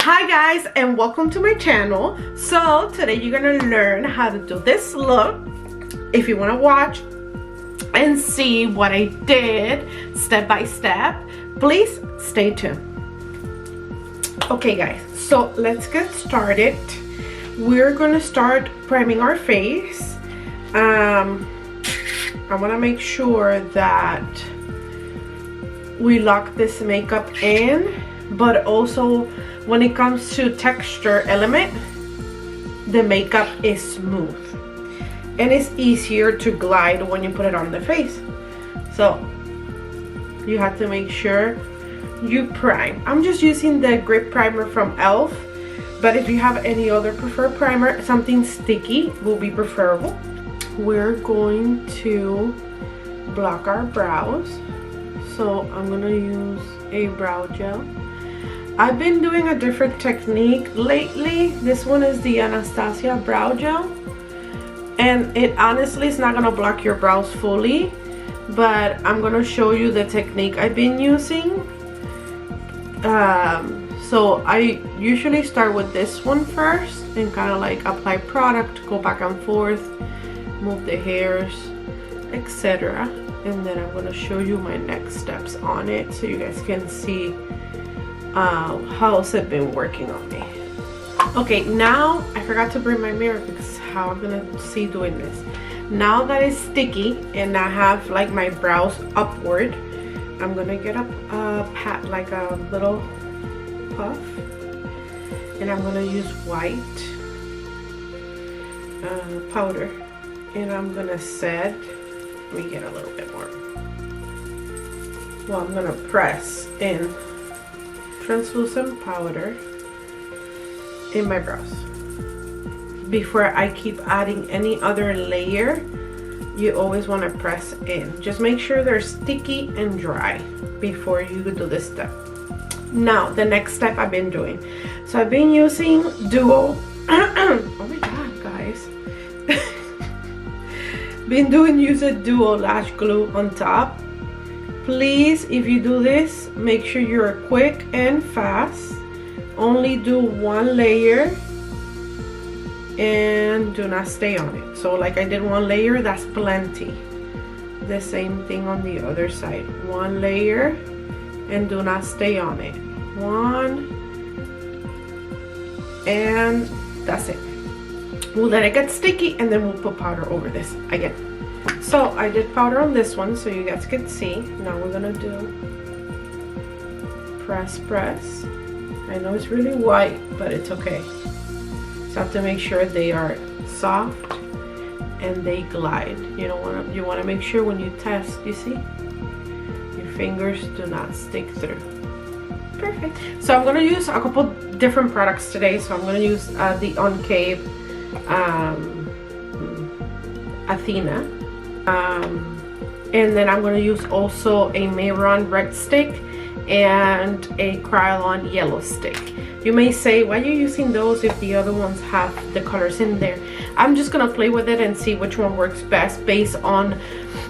Hi guys, and welcome to my channel. So today you're gonna learn how to do this look. If you want to watch and see what I did step by step, please stay tuned. Okay guys, so let's get started. We're gonna start priming our face. I want to make sure that we lock this makeup in, but also when it comes to texture element, the makeup is smooth and it's easier to glide when you put it on the face. So you have to make sure you prime. I'm just using the grip primer from e.l.f., but if you have any other preferred primer, something sticky will be preferable. We're going to block our brows, so I'm gonna use a brow gel. I've been doing a different technique lately. This one is the Anastasia brow gel, and it honestly is not gonna block your brows fully, but I'm gonna show you the technique I've been using. So I usually start with this one first and kind of like apply product, go back and forth, move the hairs, etc. And then I'm gonna show you my next steps on it so you guys can see how's it been working on me. Okay, now I forgot to bring my mirror because how I'm gonna see doing this. Now that it's sticky and I have like my brows upward, I'm gonna get up a pat, like a little puff, and I'm gonna use white powder, and I'm gonna set. Let me get a little bit more. Well, I'm gonna press in translucent powder in my brows. Before I keep adding any other layer, you always want to press in. Just make sure they're sticky and dry before you do this step. Now, the next step I've been doing. So I've been using Duo. Oh my god, guys. Use a Duo lash glue on top. Please, if you do this, make sure you're quick and fast. Only do one layer and do not stay on it. So like I did one layer, that's plenty. The same thing on the other side. One layer and do not stay on it. One, and that's it. We'll let it get sticky and then we'll put powder over this again. So I did powder on this one so you guys can see. Now we're gonna do press. I know it's really white, but it's okay. So I have to make sure they are soft and they glide. You want to make sure when you test, you see, your fingers do not stick through. Perfect. So I'm gonna use a couple different products today. So I'm gonna use the UCANBE Athena, and then I'm going to use also a Mehron red stick and a Kryolan yellow stick. You may say, why are you using those if the other ones have the colors in there? I'm just going to play with it and see which one works best based on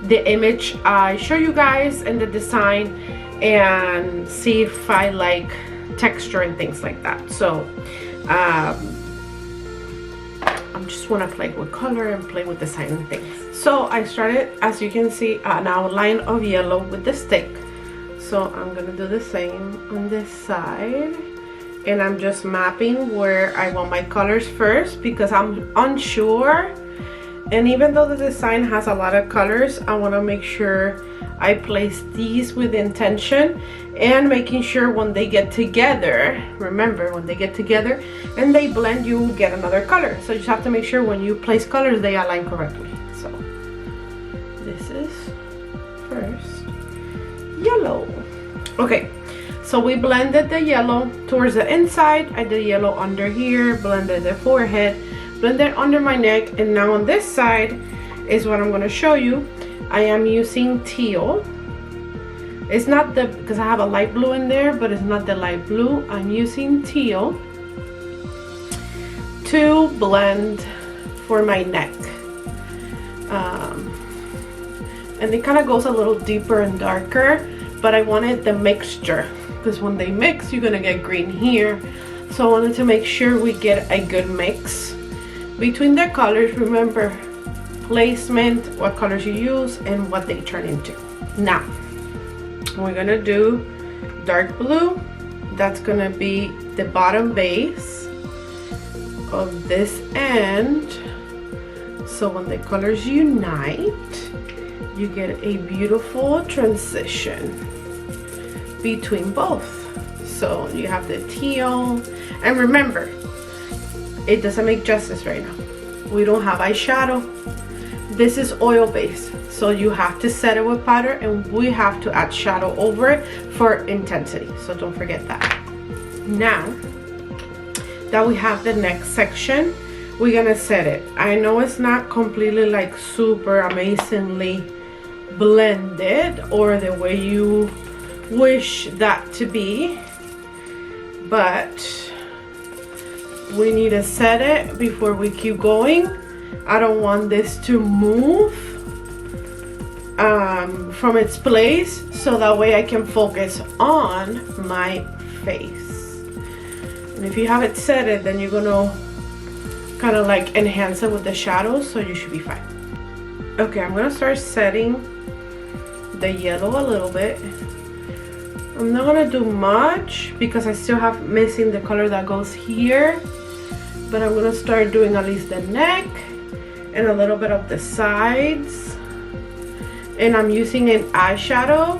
the image I show you guys and the design, and see if I like texture and things like that. So I just want to play with color and play with design and things. So I started, as you can see, an outline of yellow with the stick. So I'm gonna do the same on this side, and I'm just mapping where I want my colors first because I'm unsure. And even though the design has a lot of colors, I want to make sure I place these with intention and making sure when they get together, remember when they get together and they blend, you will get another color. So you just have to make sure when you place colors they align correctly. So this is first yellow. Okay, so we blended the yellow towards the inside. I did yellow under here, blended the forehead, blended under my neck, and now on this side is what I'm going to show you. I am using teal. It's not the, because I have a light blue in there, but it's not the light blue. I'm using teal to blend for my neck. And it kind of goes a little deeper and darker, but I wanted the mixture because when they mix, you're gonna get green here. So I wanted to make sure we get a good mix between the colors. Remember, placement, what colors you use, and what they turn into. Now, we're gonna do dark blue. That's gonna be the bottom base of this end. So when the colors unite, you get a beautiful transition between both. So you have the teal, and remember, it doesn't make justice right now. We don't have eyeshadow. This is oil based, so you have to set it with powder, and we have to add shadow over it for intensity, so don't forget that. Now that we have the next section, we're gonna set it. I know it's not completely like super amazingly blended or the way you wish that to be, but we need to set it before we keep going. I don't want this to move from its place, so that way I can focus on my face. And if you have it set it, then you're gonna kind of like enhance it with the shadows, so you should be fine. Okay, I'm gonna start setting the yellow a little bit. I'm not gonna do much because I still have missing the color that goes here, but I'm gonna start doing at least the neck and a little bit of the sides. And I'm using an eyeshadow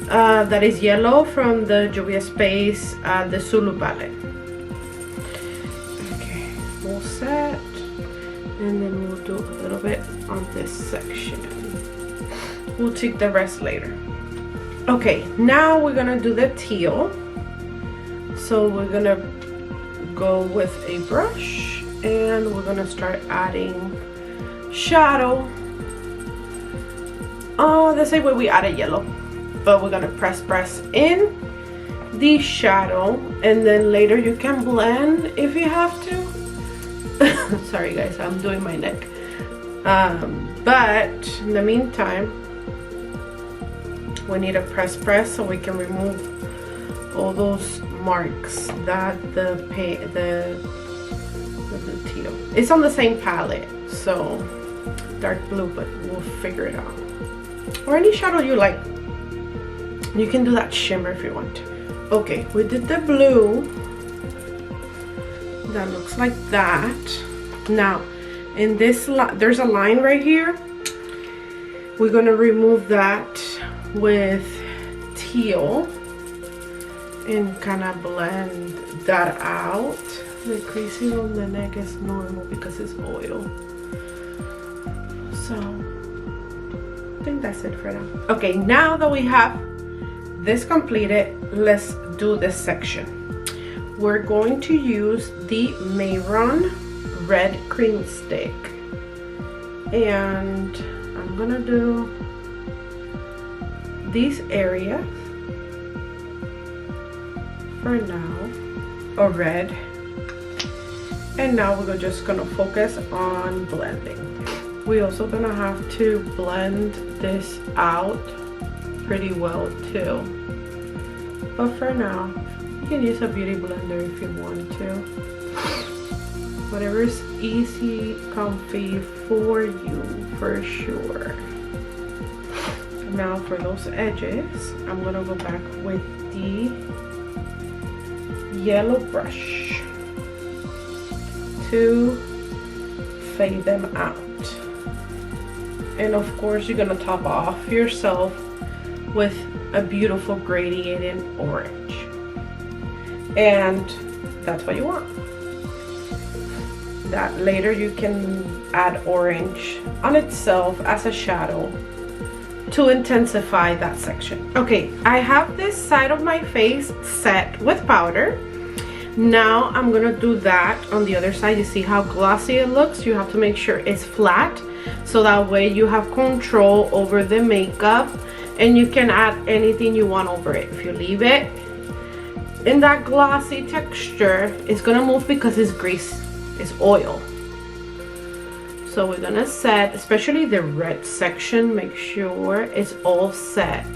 that is yellow from the Juvia's Space, the Zulu palette. Okay, we'll set, and then we'll do a little bit on this section. We'll take the rest later. Okay, now we're gonna do the teal. So we're gonna go with a brush, and we're gonna start adding shadow. Oh, the same way we added yellow, but we're gonna press in the shadow, and then later you can blend if you have to. Sorry guys, I'm doing my neck. But in the meantime, we need to press so we can remove all those marks that the teal. It's on the same palette, so dark blue, but we'll figure it out. Or any shadow you like. You can do that shimmer if you want to. Okay, we did the blue. That looks like that. Now, in this there's a line right here. We're gonna remove that with teal and kind of blend that out. The creasing on the neck is normal because it's oil. So I think that's it for now. Okay, now that we have this completed, let's do this section. We're going to use the Mehron red cream stick, and I'm gonna do these areas for now, or red, and now we're just gonna focus on blending. We're also gonna have to blend this out pretty well too, but for now you can use a beauty blender if you want to. Whatever's easy, comfy for you, for sure. Now for those edges, I'm gonna go back with the yellow brush to fade them out. And of course, you're gonna top off yourself with a beautiful gradient orange. And that's what you want. That later you can add orange on itself as a shadow to intensify that section. Okay, I have this side of my face set with powder. Now I'm gonna do that on the other side. You see how glossy it looks? You have to make sure it's flat, so that way you have control over the makeup and you can add anything you want over it. If you leave it in that glossy texture, it's gonna move because it's grease, it's oil. So we're gonna set, especially the red section, make sure it's all set.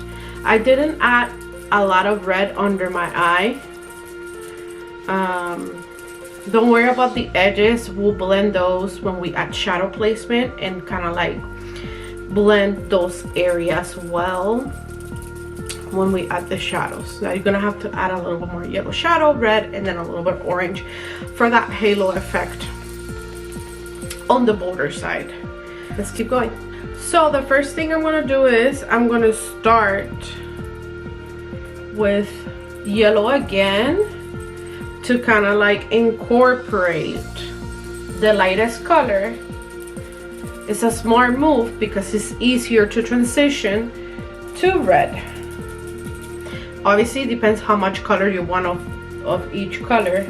I didn't add a lot of red under my eye don't worry about the edges. We'll blend those when we add shadow placement and kind of like blend those areas well when we add the shadows. Now you're gonna have to add a little bit more yellow shadow, red, and then a little bit orange for that halo effect on the border side. Let's keep going. So the first thing I'm gonna do is I'm gonna start with yellow again to kind of like incorporate the lightest color. It's a smart move because it's easier to transition to red. Obviously it depends how much color you want of each color,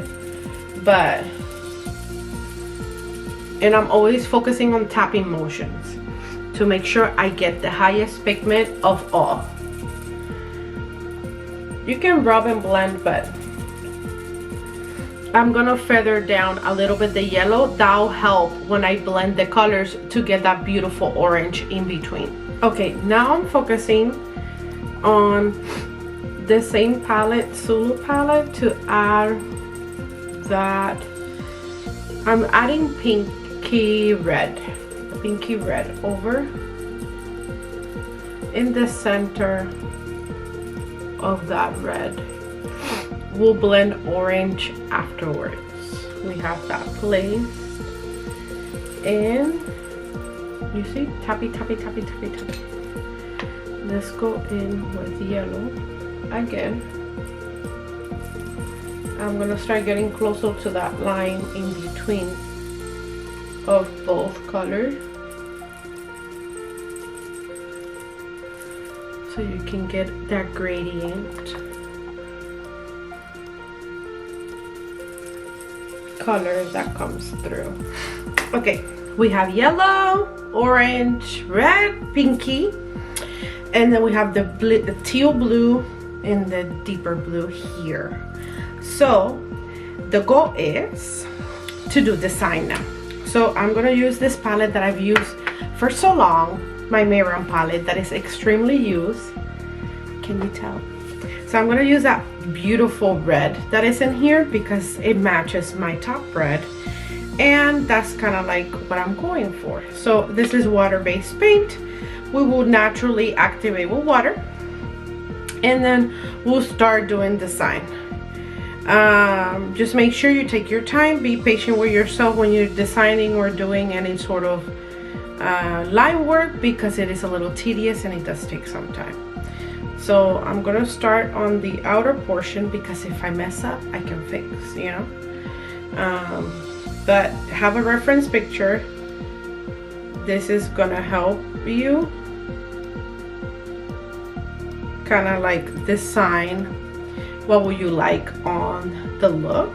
but and I'm always focusing on tapping motions to make sure I get the highest pigment of all. You can rub and blend, but I'm gonna feather down a little bit the yellow. That'll help when I blend the colors to get that beautiful orange in between. Okay, now I'm focusing on the same palette, Zulu palette, to add that. I'm adding pinky red over in the center of that red. We'll blend orange afterwards. We have that placed, and you see, tappy, tappy, tappy, tappy, tappy. Let's go in with yellow again. I'm gonna start getting closer to that line in between of both colors, so you can get that gradient color that comes through. Okay, we have yellow, orange, red, pinky, and then we have the teal blue and the deeper blue here. So the goal is to do design now. So I'm gonna use this palette that I've used for so long, my Mehron palette that is extremely used. Can you tell? So I'm gonna use that beautiful red that is in here because it matches my top red, and that's kind of like what I'm going for. So this is water-based paint. We will naturally activate with water, and then we'll start doing design. Just make sure you take your time, be patient with yourself when you're designing or doing any sort of line work, because it is a little tedious and it does take some time. So I'm gonna start on the outer portion because if I mess up, I can fix, you know. But have a reference picture. This is gonna help you kind of like design what would you like on the look.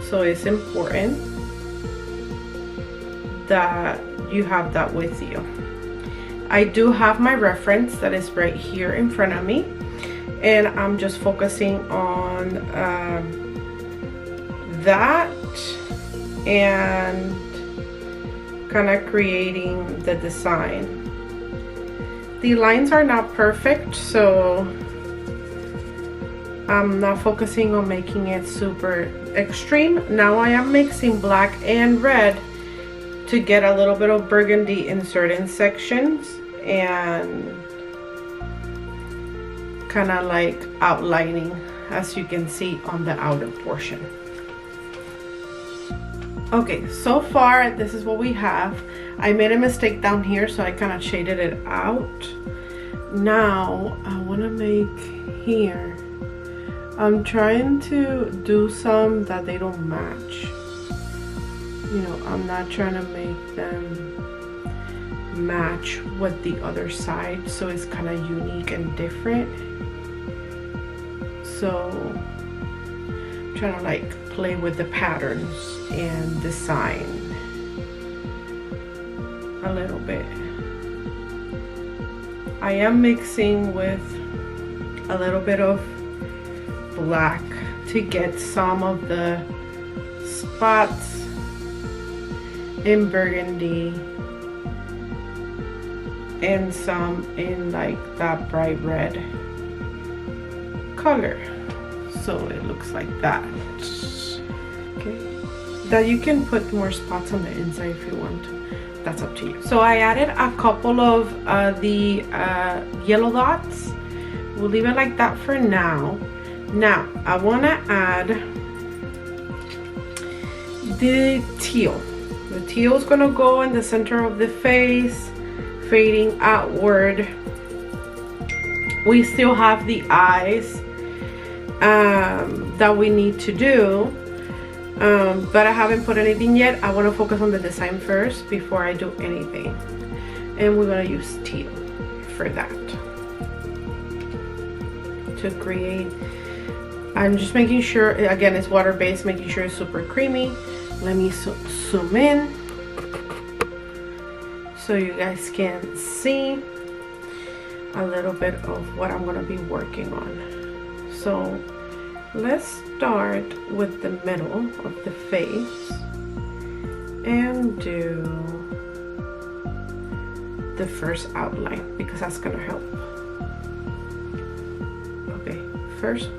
So it's important that you have that with you. I do have my reference that is right here in front of me, and I'm just focusing on that and kind of creating the design. The lines are not perfect, so I'm not focusing on making it super extreme. Now I am mixing black and red to get a little bit of burgundy in certain sections and kind of like outlining, as you can see on the outer portion. Okay, so far this is what we have. I made a mistake down here, so I kind of shaded it out. Now I want to make here, I'm trying to do some that they don't match. You know, I'm not trying to make them match with the other side, so it's kind of unique and different. So I'm trying to like play with the patterns and design a little bit. I am mixing with a little bit of black to get some of the spots in burgundy and some in like that bright red color, so it looks like that. that you can put more spots on the inside if you want. That's up to you. So I added a couple of the yellow dots. We'll leave it like that for now. Now I want to add the teal. The teal is going to go in the center of the face, fading outward. We still have the eyes that we need to do, but I haven't put anything yet. I want to focus on the design first before I do anything, and we're going to use teal for that to create. I'm just making sure, again, it's water based, making sure it's super creamy. Let me zoom in so you guys can see a little bit of what I'm going to be working on. So let's start with the middle of the face and do the first outline, because that's going to help. Okay, first,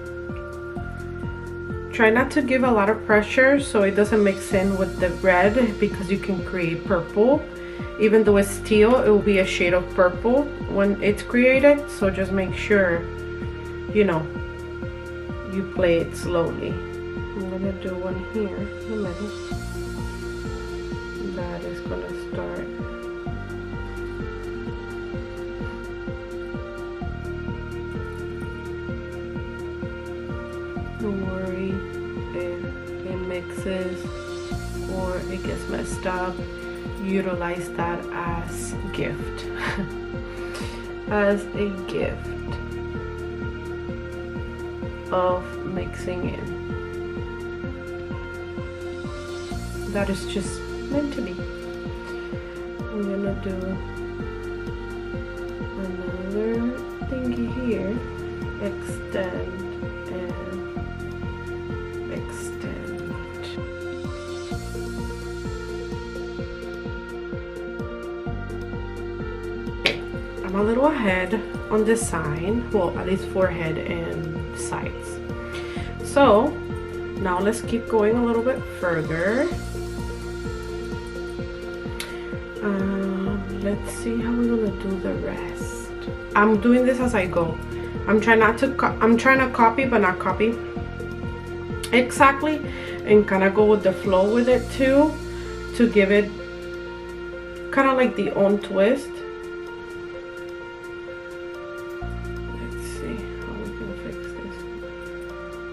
try not to give a lot of pressure so it doesn't mix in with the red, because you can create purple. Even though it's teal, it will be a shade of purple when it's created. So just make sure, you know, you play it slowly. I'm gonna do one here in the middle. That is gonna start. Don't worry if it mixes or it gets messed up. Utilize that as gift. As a gift of mixing in. That is just meant to be. I'm gonna do another thingy here. Extend and extend. I'm a little ahead on the side, well, at least forehead and sides. So now let's keep going a little bit further. Let's see how we're gonna do the rest. I'm doing this as I go. I'm trying to copy but not copy exactly, and kind of go with the flow with it too, to give it kind of like the own twist.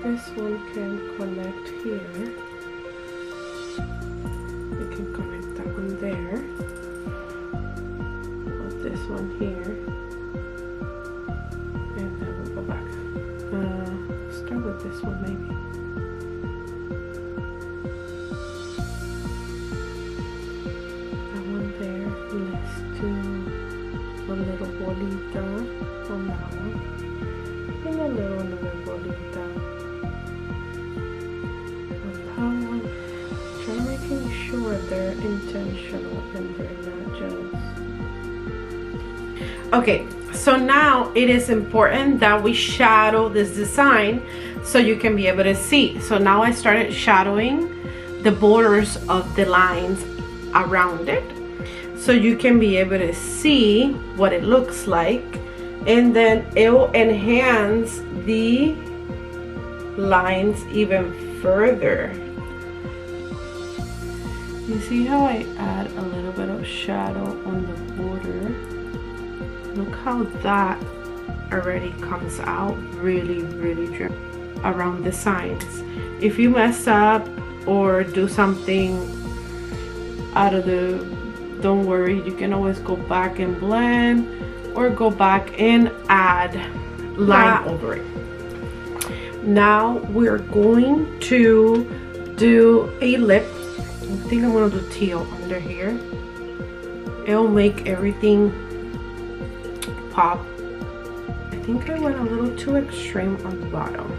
This one can connect here. We can connect that one there. Put this one here. And then we'll go back. Start with this one maybe. That one there. Let's do a little bolita on that one. And a little another bolita. Try making sure they're intentional and they're not just. Okay, so now it is important that we shadow this design so you can be able to see. So now I started shadowing the borders of the lines around it so you can be able to see what it looks like, and then it will enhance the lines even further. You see how I add a little bit of shadow on the border? Look how that already comes out really, really dry around the sides. If you mess up or do something out of the, don't worry, you can always go back and blend or go back and add line over it. Now we're going to do a lip. I think I'm gonna do teal under here. It'll make everything pop. I think I went a little too extreme on the bottom.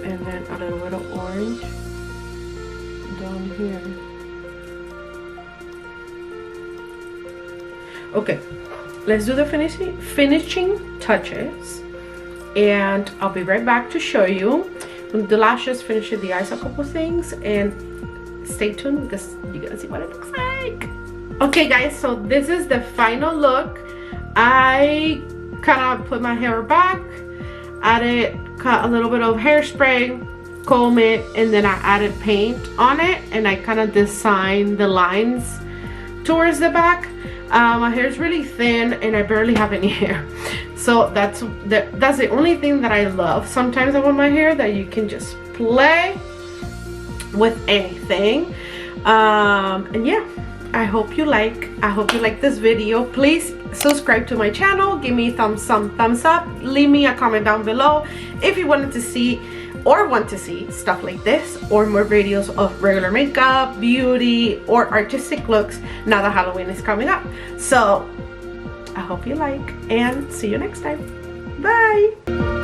And then a little bit of orange down here. Okay, let's do the finishing touches, and I'll be right back to show you the lashes, finishing the eyes, a couple things, and stay tuned because you're gonna see what it looks like. Okay guys, so this is the final look. I kind of put my hair back, cut a little bit of hairspray, comb it, and then I added paint on it, and I kind of designed the lines towards the back. My hair is really thin and I barely have any hair, so that's the only thing that I love sometimes about my hair, that you can just play with anything. And yeah, I hope you like this video. Please subscribe to my channel, give me thumbs up, leave me a comment down below if you wanted to see or want to see stuff like this, or more videos of regular makeup, beauty, or artistic looks now that Halloween is coming up. So I hope you like, and see you next time. Bye.